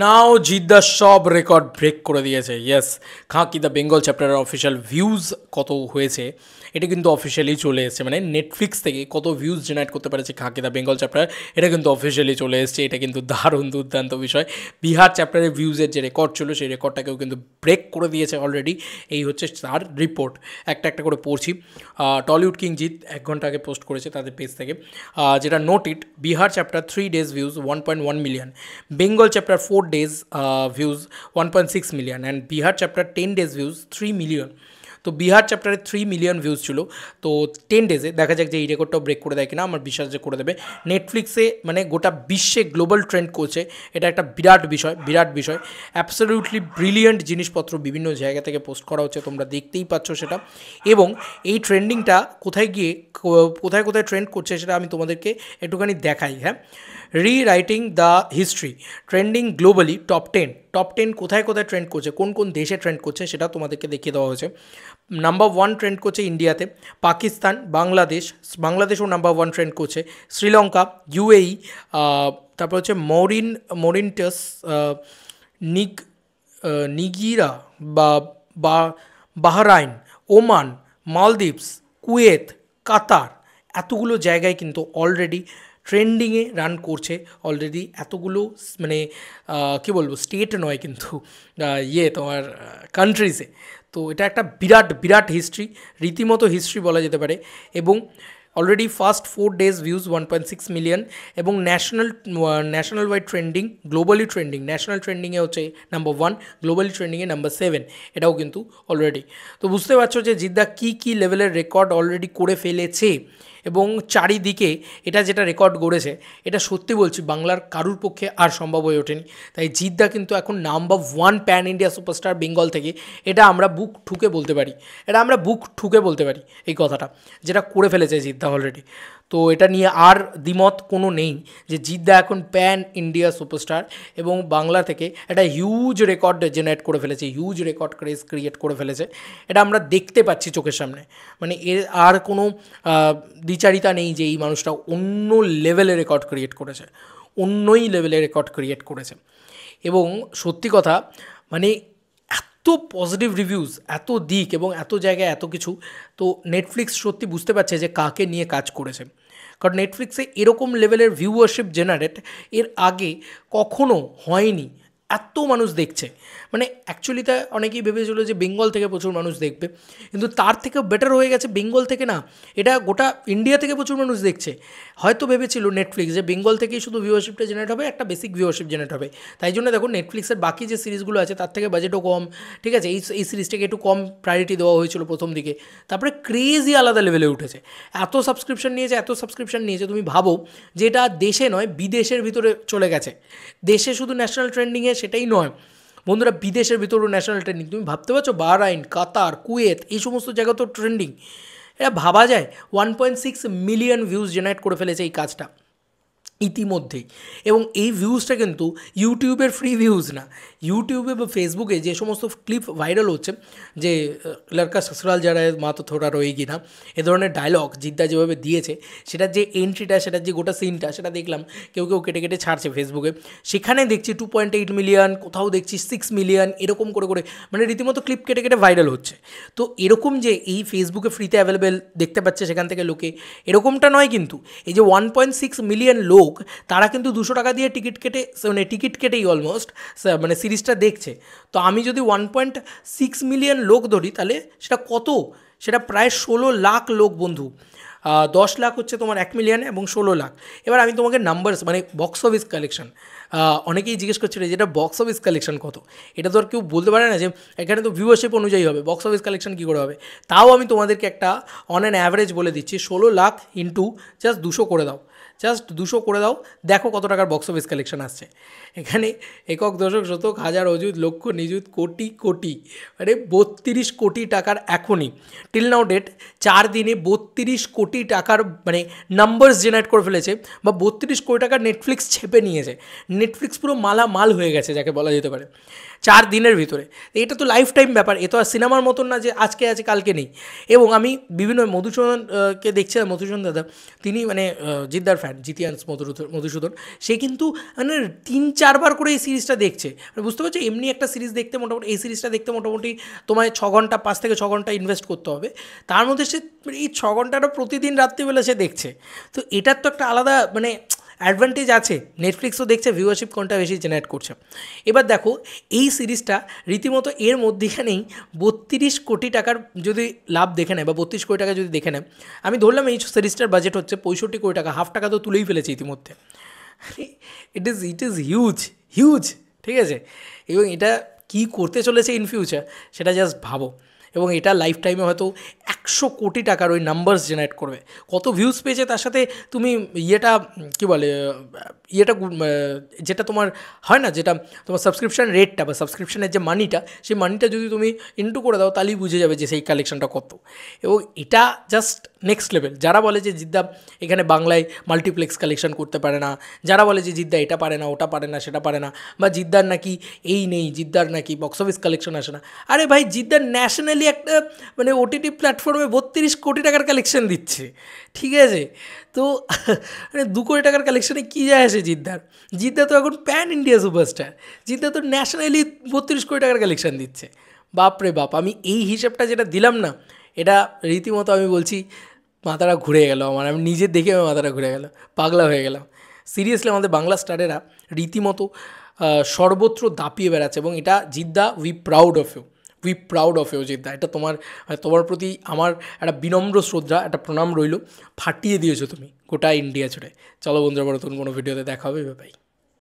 নাও জিদ্দা সব record break করে দিয়েছে। ইয়েস, খাঁকি দ্য বেঙ্গল চ্যাপ্টারের অফিসিয়াল ভিউজ কত হয়েছে এটা কিন্তু অফিসিয়ালি চলে এসেছে, মানে নেটফ্লিক্স থেকে কত ভিউজ জেনারেট করতে পারেছে খাঁকি দ্য বেঙ্গল চ্যাপ্টার, এটা কিন্তু অফিসিয়ালি চলে এসেছে। এটা কিন্তু দারুণ দুর্দান্ত বিষয়। বিহার চ্যাপ্টারের ভিউজের যে রেকর্ড ছিল সেই রেকর্ডটাকেও কিন্তু ব্রেক করে দিয়েছে অলরেডি। এই হচ্ছে তার রিপোর্ট, একটা একটা করে পড়ছি। টলিউড কিং জিৎ 1 ঘন্টা আগে পোস্ট করেছে তাদের পেজ থেকে, যেটা noted Bihar chapter 3 days views 1.1 million, Bengal chapter 4 days views 1.6 million and Bihar chapter 10 days views 3 million. তো বিহার চ্যাপ্টারে 3 মিলিয়ন ভিউজ ছিল, তো 10 ডেজে দেখা যাক যে এই রেকর্ডটাও ব্রেক করে দেয় কিনা। আমার বিশ্বাস যে করে দেবে। নেটফ্লিক্সে মানে গোটা বিশ্বে গ্লোবাল ট্রেন্ড করছে, এটা একটা বিরাট বিষয়। অ্যাবসলিউটলি ব্রিলিয়েন্ট জিনিসপত্র বিভিন্ন জায়গা থেকে পোস্ট করা হচ্ছে, তোমরা দেখতেই পাচ্ছ সেটা। এবং এই ট্রেন্ডিংটা কোথায় গিয়ে কোথায় ট্রেন্ড করছে সেটা আমি তোমাদেরকে একটুখানি দেখাই। হ্যাঁ, rewriting the history, trending globally top ten কোথায় ট্রেন্ড করছে, কোন কোন দেশে ট্রেন্ড করছে সেটা তোমাদেরকে দেখিয়ে দেওয়া হয়েছে। নাম্বার 1 ট্রেন্ড করছে ইন্ডিয়াতে, পাকিস্তান, বাংলাদেশও নাম্বার 1 ট্রেন্ড করছে, শ্রীলঙ্কা, ইউএই, তারপর হচ্ছে মরিনটাস, নিগিরা বা বাহরাইন, ওমান, মালদ্বীপস, কুয়েত, কাতার, এতগুলো জায়গায় কিন্তু অলরেডি ট্রেন্ডিংয়ে রান করছে অলরেডি। এতগুলো মানে কী বলবো, স্টেট নয় কিন্তু তোমার কান্ট্রিজে। তো এটা একটা বিরাট হিস্ট্রি, রীতিমতো হিস্ট্রি বলা যেতে পারে। এবং already first 4 days views 1.6 million, এবং national wide trending, globally trending, national ট্রেন্ডিংয়ে হচ্ছে নাম্বার 1, গ্লোবালি ট্রেন্ডিংয়ে নাম্বার 7, এটাও কিন্তু অলরেডি। তো বুঝতে পারছো যে জিদ্দা কী লেভেলের রেকর্ড অলরেডি করে ফেলেছে। এবং চারিদিকে এটা যেটা রেকর্ড গড়েছে, এটা সত্যি বলছি বাংলার কারুর পক্ষে আর সম্ভব হয়ে ওঠেনি। তাই জিদ্দা কিন্তু এখন number 1 pan India superstar Bengal থেকে, এটা আমরা বুক ঠুকে বলতে পারি এই কথাটা, যেটা করে ফেলেছে জিদ্দা অলরেডি। তো এটা নিয়ে আর দ্বিমত কোনো নেই যে জিদ্দা এখন প্যান ইন্ডিয়া সুপারস্টার, এবং বাংলা থেকে একটা হিউজ রেকর্ড জেনারেট করে ফেলেছে, হিউজ রেকর্ড ক্রিয়েট করে ফেলেছে। এটা আমরা দেখতে পাচ্ছি চোখের সামনে, মানে এর আর কোনো দ্বিচারিতা নেই যে এই মানুষটা অন্য লেভেলে রেকর্ড ক্রিয়েট করেছে। এবং সত্যি কথা, মানে এত পজিটিভ রিভিউজ, এত দিক এবং এত জায়গায় এত কিছু, তো নেটফ্লিক্স সত্যি বুঝতে পারছে যে কাকে নিয়ে কাজ করেছে। কারণ নেটফ্লিক্সে এরকম লেভেলের ভিউয়ারশিপ জেনারেট এর আগে কখনো হয়নি। এত মানুষ দেখছে, মানে অ্যাকচুয়ালি তা অনেকেই ভেবেছিল যে বেঙ্গল থেকে প্রচুর মানুষ দেখবে, কিন্তু তার থেকেও বেটার হয়ে গেছে বেঙ্গল থেকে না, এটা গোটা ইন্ডিয়া থেকে প্রচুর মানুষ দেখছে। হয়তো ভেবেছিল নেটফ্লিক্স যে বেঙ্গল থেকেই শুধু ভিউয়ারশিপটা জেনারেট হবে, একটা বেসিক ভিউয়ারশিপ জেনারেট হবে। তাই জন্য দেখো নেটফ্লিক্সের বাকি যে সিরিজগুলো আছে তার থেকে বাজেটও কম, ঠিক আছে, এই সিরিজটাকে একটু কম প্রায়োরিটি দেওয়া হয়েছিল প্রথম দিকে, তারপরে ক্রেজি আলাদা লেভেলে উঠেছে। এত সাবস্ক্রিপশন নিয়েছে, তুমি ভাবো যে এটা দেশে নয় বিদেশের ভিতরে চলে গেছে। দেশে শুধু ন্যাশনাল ট্রেন্ডিংয়ে সেটাই নয় বন্ধুরা, বিদেশের ভিতরেও ন্যাশনাল ট্রেন্ডিং। তুমি ভাবতে পারছো বাহরাইন, কাতার, কুয়েত, এই সমস্ত জায়গা তো ট্রেন্ডিং। এটা ভাবা যায়। 1.6 মিলিয়ন ভিউজ জেনারেট করে ফেলেছে এই কাজটা ইতিমধ্যেই। এবং এই ভিউজটা কিন্তু ইউটিউবের ফ্রি ভিউজ না। ইউটিউবে বা ফেসবুকে যে সমস্ত ক্লিপ ভাইরাল হচ্ছে, যে লড়কা সসুরাল যারা মা তো থোড়া রয়েগি না, এ ধরনের ডায়লগ জিদ্দা যেভাবে দিয়েছে, সেটার যে এন্ট্রিটা, সেটার যে গোটা সিনটা, সেটা দেখলাম কেউ কেটে ছাড়ছে ফেসবুকে। সেখানে দেখছি 2.8 মিলিয়ন, কোথাও দেখছি 6 মিলিয়ন, এরকম করে মানে রীতিমতো ক্লিপ কেটে ভাইরাল হচ্ছে। তো এরকম যে এই ফেসবুকে ফ্রিতে অ্যাভেলেবেল দেখতে পাচ্ছে সেখান থেকে লোকে, এরকমটা নয় কিন্তু। এই যে 1.6 মিলিয়ন লোক, তারা কিন্তু 200 টাকা দিয়ে টিকিট কেটেই অলমোস্ট মানে সিরিজটা দেখছে। তো আমি যদি 1.6 মিলিয়ন লোক ধরি, তাহলে সেটা কত? সেটা প্রায় 16 লাখ লোক বন্ধু। 10 লাখ হচ্ছে তোমার 1 মিলিয়নে, এবং 16 লাখ। এবার আমি তোমাকে নাম্বারস, মানে বক্স অফিস কালেকশন, অনেকেই জিজ্ঞেস করছিল যে এটা বক্স অফিস কালেকশন কত। এটা তো আর কেউ বলতে পারে না যে এখানে তো ভিউয়ারশিপ অনুযায়ী হবে, বক্স অফিস কালেকশন কী করে হবে। তাও আমি তোমাদেরকে একটা অন অ্যান অ্যাভারেজ বলে দিচ্ছি, 16 লাখ ইন্টু জাস্ট 200 করে দাও, দেখো কত টাকার বক্স অফিস কালেকশন আসছে। এখানে একক, দশক, শতক, হাজার, অযুত, লক্ষ, নিযুত, কোটি, মানে 32 কোটি টাকার এখনই টিল নাও ডেট 4 দিনে 32 কোটি টাকার মানে নাম্বারস জেনারেট করে ফেলেছে, বা 32 কোটি টাকা নেটফ্লিক্স ছেপে নিয়েছে। নেটফ্লিক্স পুরো মাল হয়ে গেছে যাকে বলা যেতে পারে 4 দিনের ভিতরে। এটা তো লাইফ টাইম ব্যাপার, এ তো আর সিনেমার মতন না যে আজকে আছে কালকে নেই। এবং আমি বিভিন্ন মধুসূদনকে দেখছিলাম, মধুসূদন দাদা তিনি মানে জিদ্দার ফ্যান, ফ্যান, জিতিয়ান্স মধুসূদন, সে কিন্তু মানে 3-4 বার করে এই সিরিজটা দেখছে। মানে বুঝতে পারছো, এমনি একটা সিরিজ দেখতে মোটামুটি, এই সিরিজটা দেখতে মোটামুটি তোমায় 6 ঘন্টা, 5 থেকে 6 ঘন্টা ইনভেস্ট করতে হবে। তার মধ্যে সে এই 6 ঘন্টাটা প্রতিদিন রাত্রিবেলা সে দেখছে। তো এটার তো একটা আলাদা মানে অ্যাডভান্টেজ আছে। নেটফ্লিক্সও দেখছে, ভিউয়ারশিপ কোনটা বেশি জেনারেট করছে। এবার দেখো এই সিরিজটা রীতিমতো এর মধ্যেখানেই 32 কোটি টাকার যদি লাভ দেখে নেয় বা 32 কোটি টাকা যদি দেখে নেয়, আমি ধরলাম এই সিরিজটার বাজেট হচ্ছে 65 কোটি টাকা, হাফ টাকা তো তুলেই ফেলেছে ইতিমধ্যে। ইট ইজ হিউজ হিউজ, ঠিক আছে। এবং এটা কী করতে চলেছে ইন ফিউচার সেটা জাস্ট ভাবো। এবং এটা লাইফ টাইমে হয়তো 100 কোটি টাকার ওই নাম্বারস জেনারেট করবে। কত ভিউজ পেয়েছে তার সাথে তুমি ইয়েটা কী বলে ইয়েটা যেটা তোমার হয় না, যেটা তোমার সাবস্ক্রিপশান রেটটা বা সাবস্ক্রিপশানের যে মানিটা, সেই মানিটা যদি তুমি ইনটু করে দাও তাহলেই বুঝে যাবে যে সেই কালেকশনটা কত। এবং এটা জাস্ট নেক্সট লেভেল। যারা বলে যে জিদ্দা এখানে বাংলায় মাল্টিপ্লেক্স কালেকশন করতে পারে না, যারা বলে যে জিদ্দা এটা পারে না, ওটা পারে না, সেটা পারে না, বা জিদ্দার নাকি এই নেই, জিদ্দার নাকি বক্স অফিস কালেকশন আসে না, আরে ভাই জিদ্দার ন্যাশনালি একটা মানে ওটিটি প্ল্যাটফর্মে 32 কোটি টাকার কালেকশন দিচ্ছে, ঠিক আছে। তো মানে 2 কোটি টাকার কালেকশনে কী যায় আসে জিদ্দার? জিদ্দা তো এখন প্যান ইন্ডিয়া সুপারস্টার, জিদ্দা তো ন্যাশনালি 32 কোটি টাকার কালেকশন দিচ্ছে। বাপরে বাপ, আমি এই হিসেবটা যেটা দিলাম না, এটা রীতিমতো আমি বলছি মাথাটা ঘুরে গেল আমার, আমি নিজে দেখে আমার মাথাটা ঘুরে গেল, পাগলা হয়ে গেলাম। সিরিয়াসলি আমাদের বাংলা স্টারেরা রীতিমতো সর্বত্র দাপিয়ে বেড়াচ্ছে। এবং এটা জিদ্দা, উই প্রাউড অফ ইউ জিদ্দা। এটা তোমার প্রতি আমার একটা বিনম্র শ্রদ্ধা, একটা প্রণাম রইল। ফাটিয়ে দিয়েছো তুমি গোটা ইন্ডিয়া জুড়ে। চলো বন্ধুরা, নতুন কোনো ভিডিওতে দেখা হবে, বাই।